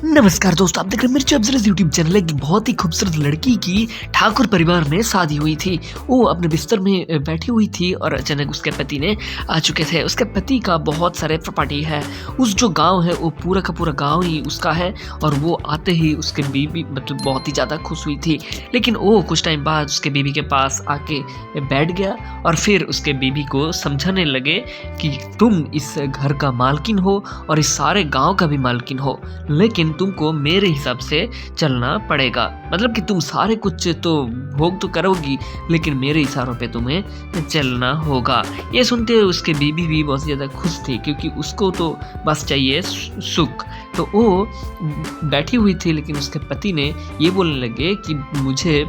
नमस्कार दोस्तों, आप देख रहे हैं मिर्ची अब्जर्स यूट्यूब चैनल। एक बहुत ही खूबसूरत लड़की की ठाकुर परिवार में शादी हुई थी। वो अपने बिस्तर में बैठी हुई थी और अचानक उसके पति ने आ चुके थे। उसके पति का बहुत सारे प्रॉपर्टी है। उस जो गांव है वो पूरा का पूरा गांव ही उसका है। और वो आते ही उसके बीबी मतलब बहुत ही ज़्यादा खुश हुई थी। लेकिन वो कुछ टाइम बाद उसके बीबी के पास आके बैठ गया और फिर उसके बीबी को समझाने लगे कि तुम इस घर का मालकिन हो और इस सारे गाँव का भी मालकिन हो, लेकिन तुमको मेरे हिसाब से चलना पड़ेगा। मतलब कि तुम सारे कुछ तो भोग तो करोगी, लेकिन मेरे इशारों पे तुम्हें चलना होगा। ये सुनते हुए उसके बीबी भी बहुत ज़्यादा खुश थी, क्योंकि उसको तो बस चाहिए सुख। तो वो बैठी हुई थी, लेकिन उसके पति ने ये बोलने लगे कि मुझे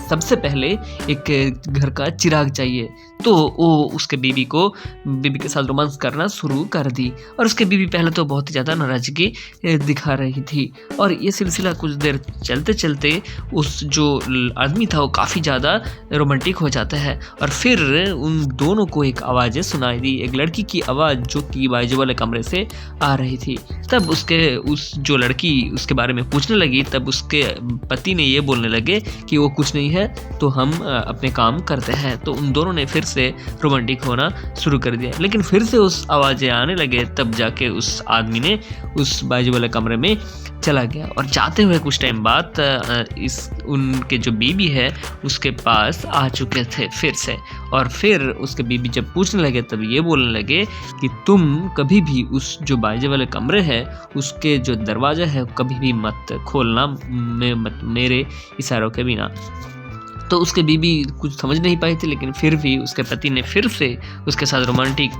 सबसे पहले एक घर का चिराग चाहिए। तो वो उसके बीबी के साथ रोमांस करना शुरू कर दी। और उसके बीबी पहले तो बहुत ही ज़्यादा नाराज़गी दिखा रही थी। और ये सिलसिला कुछ देर चलते चलते उस जो आदमी था वो काफ़ी ज़्यादा रोमांटिक हो जाता है। और फिर उन दोनों को एक आवाज़ें सुनाई दी, एक लड़की की आवाज़ जो कि बाजू वाले कमरे से आ रही थी। तब उस जो लड़की उसके बारे में पूछने लगी, तब उसके पति ने ये बोलने लगे कि वो कुछ नहीं है, तो हम अपने काम करते हैं। तो उन दोनों ने फिर से रोमांटिक होना शुरू कर दिया। लेकिन फिर से उस आवाज़ें आने लगे, तब जाके उस आदमी ने उस बाजू वाले कमरे में चला गया। और जाते हुए कुछ टाइम बाद उनके जो बीबी है उसके पास आ चुके थे फिर से। और फिर उसके बीबी जब पूछने लगे, तब ये बोलने लगे कि तुम कभी भी उस जो बाजू वाले कमरे है उसके जो दरवाज़ा है कभी भी मत खोलना मेरे इशारों के बिना। तो उसके बीबी कुछ समझ नहीं पाई थी, लेकिन फिर भी उसके पति ने फिर से उसके साथ रोमांटिक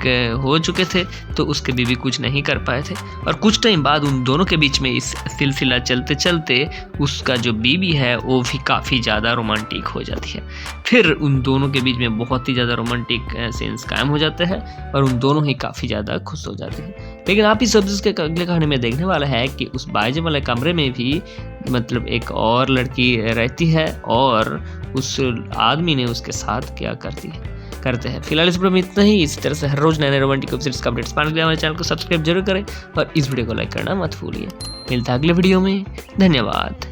हो चुके थे, तो उसके बीबी कुछ नहीं कर पाए थे। और कुछ टाइम बाद उन दोनों के बीच में इस सिलसिला चलते चलते उसका जो बीबी है वो भी काफ़ी ज़्यादा रोमांटिक हो जाती है। फिर उन दोनों के बीच में बहुत ही ज़्यादा रोमांटिक सीन्स कायम हो जाते हैं और उन दोनों ही काफ़ी ज़्यादा खुश हो जाते हैं। लेकिन आप इस सब्जेक्ट के अगले कहानी में देखने वाला है कि उस बाजू वाले कमरे में भी मतलब एक और लड़की रहती है और उस आदमी ने उसके साथ क्या करते हैं। फिलहाल इस वीडियो में इतना ही। इसी तरह से हर रोज नए नए रोमांटिक वेब सीरीज का अपडेट्स पाने के लिए हमारे चैनल को सब्सक्राइब जरूर करें और इस वीडियो को लाइक करना मत भूलिए। मिलता है अगले वीडियो में। धन्यवाद।